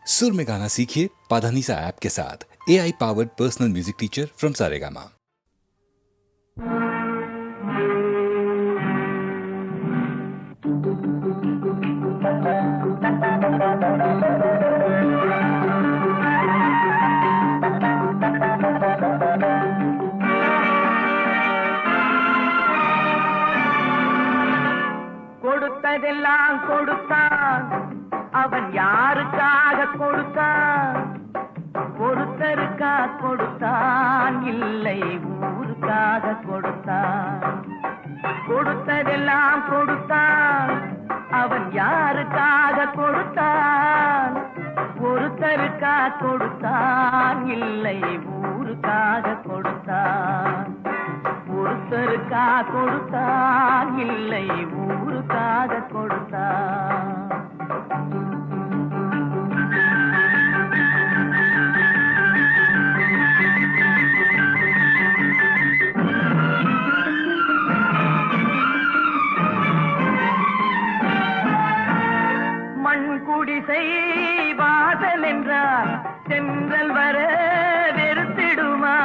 सुर में गाना सीखिए पाधानीसा ऐप के साथ। AI powered personal music teacher from Saregama. கொடுத்ததெல்லாம் கொடுத்தான், அவன் யாருக்காக கொடுத்தான்? ஒருத்தருக்கா கொடுத்தான், இல்லை ஊருக்காக கொடுத்தான். கொடுத்ததெல்லாம் கொடுத்தான், அவன் யாருக்காக கொடுத்தான்? ஒருத்தருக்கா கொடுத்தான், இல்லை ஊருக்காக கொடுத்தான். ஒருத்தருக்கா கொடுத்தான், இல்லை ஊருக்காக கொடுத்தான். மண் குடிசை வாசல் என்றால் சென்றல் வர வெறுத்திடுமா?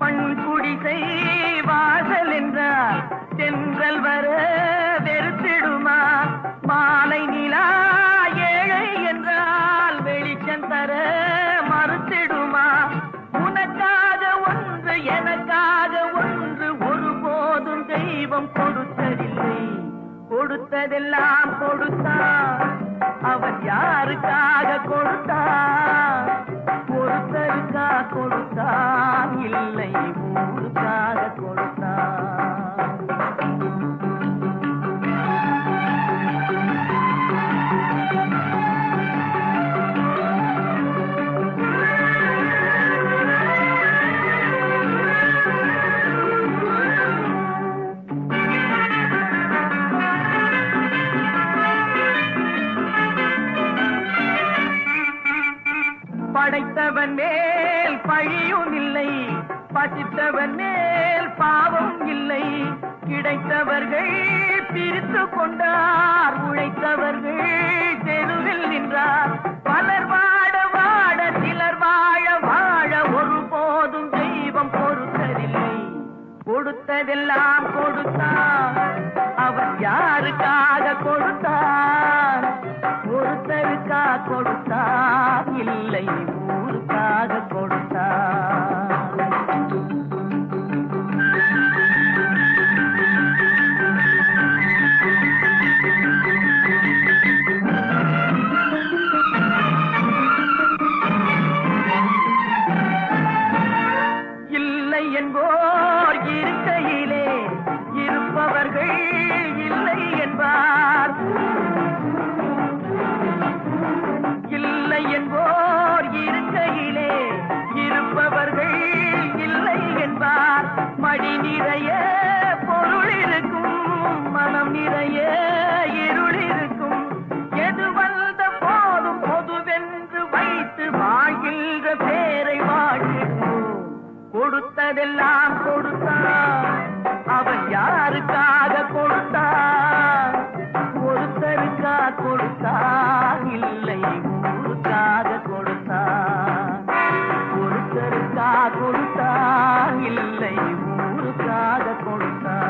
மண் குடிசை வாசல் என்றால் சென்றல் வர வெறுத்திடுமா? மாலை நிலா ஏழை என்றால் வெளிச்சம் தர மறுத்திடுமா? உனக்காக ஒன்று எனக்காக ஒன்று ஒருபோதும் தெய்வம் கொடுத்ததில்லை. கொடுத்ததெல்லாம் கொடுத்தான், அவன் யாருக்காக கொடுத்தான்? ஒருத்தருக்கா கொடுத்தான், இல்லை ஊருக்காக கொடுத்தான். படைத்தவன் மேல் பழியும் இல்லை, பசித்தவன் மேல் பாவம் இல்லை. கிடைத்தவர்கள் பிரித்து கொண்டார், உழைத்தவர்கள் தெருவில் நின்றார். பலர் வாட வாட சிலர் வாழ வாழ ஒருபோதும் தெய்வம் பொறுத்ததில்லை. கொடுத்ததெல்லாம் கொடுத்தான், அவன் யாருக்காக கொடுத்தான்? ஒருத்தருக்கா கொடுத்தான், இல்லை ஊருக்காக கொடுத்தான். இல்லை என்போர் இருக்கையிலே இருப்பவர்கள் இல்லை என்பார். இல்லை என்போர் இருக்கையிலே இருப்பவர்கள் இல்லை என்பார். மடி நிறைய பொருள் இருக்கும், மனம் நிறைய இருள் இருக்கும். எது வந்த போதும் பொதுவென்று வைத்து வாழ்கின்ற பேரை வாழ்கின்றோம். கொடுத்ததெல்லாம் கொடுத்தான், அவன் யாருக்காக கொடுத்தான்? ஒருத்தருக்கா கொடுத்தான், இல்லை ஊருக்காக கொடுத்தான். ஒருத்தருக்கா கொடுத்தான், இல்லை ஊருக்காக கொடுத்தான்.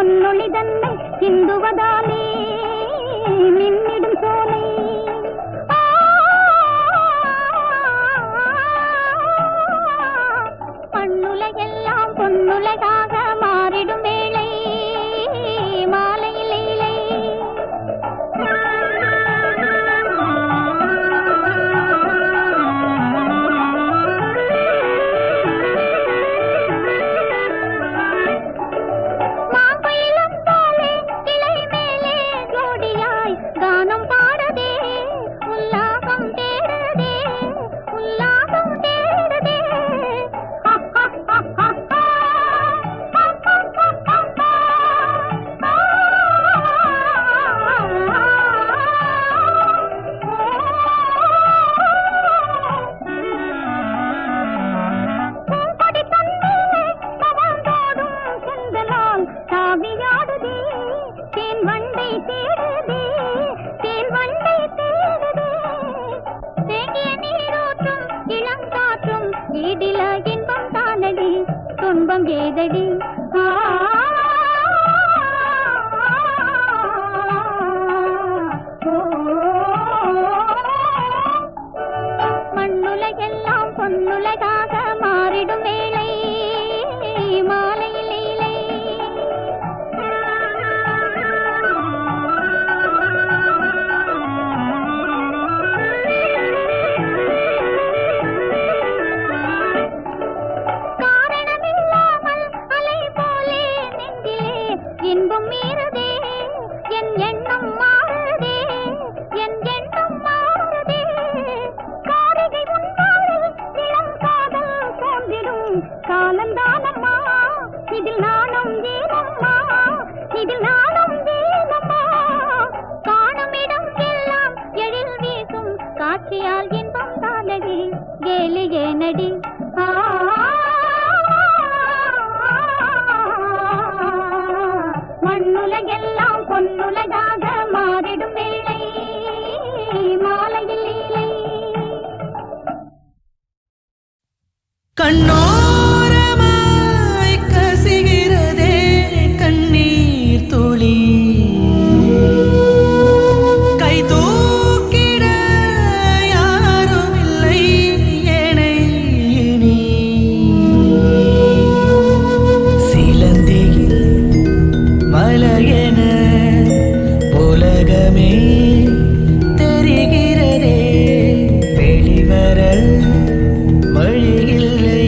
பொன்னொளி தன்னை சிந்துவதாலே மின்னிடும் சோலை மண்ணுலகெல்லாம் பொன்னுலகாக மாறிடும் வேளை மாலையில் இலை மாம்பயிலும் போலே கிளை மேலே ஜோடியாய் கானம் பாடதே உல்லாசம் தேடுதே உல்லாசம் தேடுதே தாவியாடுதே தேன் வண்டை தேடுதே தேன் வண்டை தேடுதே தேங்கிய நீரோற்றும் இளங்காற்றும் ஈடில இன்பம் தானடி துன்பம் ஏதடி மண்ணுலகெல்லாம் பொன்னுலகாக மாறிடும் வேளை மாலையில் இலை காரணமில்லாமல் அலை போலே நெஞ்சிலே இன்பம் மீறுதே என் எண்ணம் மாறுதே என் எண்ணம் மாறுதே காரிகை முன்பாளில் இளம் காதல் தோன்றிடும் காலந்தானம்மா இதில் நாணம் ஏனம்மா இதில் நாணம் ஏனம்மா காணும் இடம் எல்லாம் எழில் வீசும் காட்சியால் இன்பம் தானடி கேலி ஏனடி மண்ணுலகெல்லாம் பொன்னுலகாக மாறிடும் வேளை மாலையில் இலை கண்ணோரமாய் கசிகிறதே கண்ணீர் துளி கை தூக்கிட யாரும் இல்லை ஏனை இனி சிலந்தியில் மலையென உலகமே தெரிகிறதே வெளிவர வழியில்லை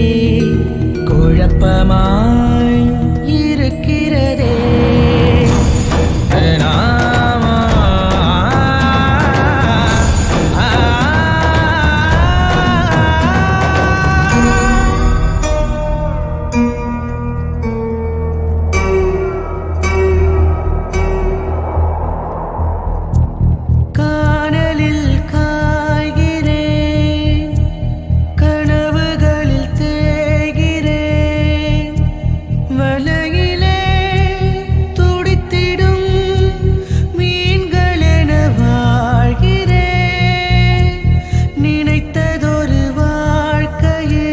குழப்பமாய் இருக்கிறதே நாமா காணலில் காய்கிறேன் கனவுகளில் தேய்கிறேன் வலையிலே துடித்திடும் மீன்களென வாழ்கிறேன் நினைத்ததொரு வாழ்க்கையே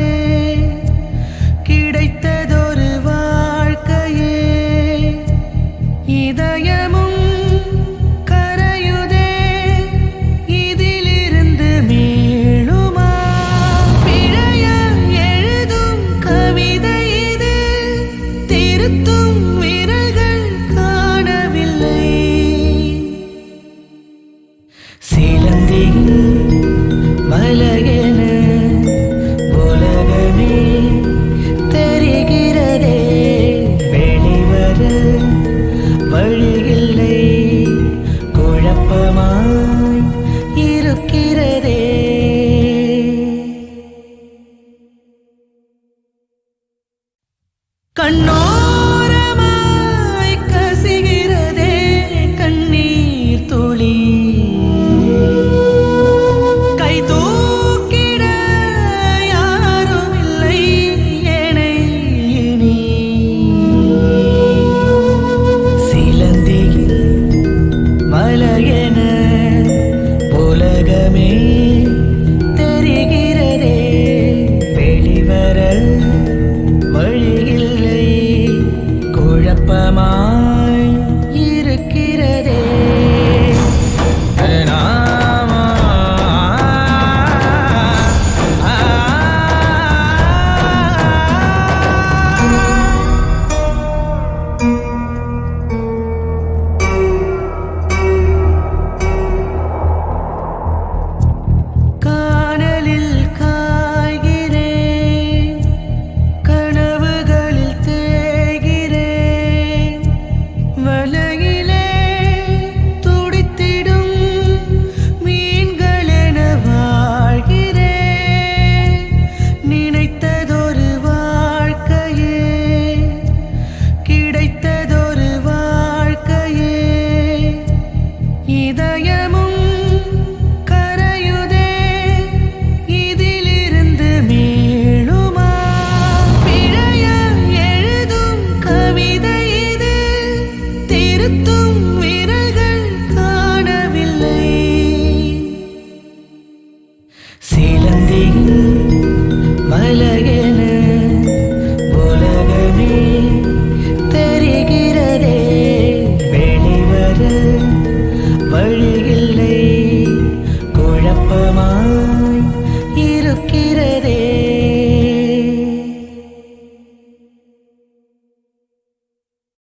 கிடைத்ததொரு வாழ்க்கையே இதயமும் கரையுதே இதிலிருந்து மீளுமா பிழைய எழுதும் கவிதை இது திருத்தும் விரல்கள் காணவில்லை சிலந்தியில் மலையென உலகமே தெரிகிறதே வெளிவர வழியில்லை குழப்பமாய் இருக்கிறதே கண்ணோ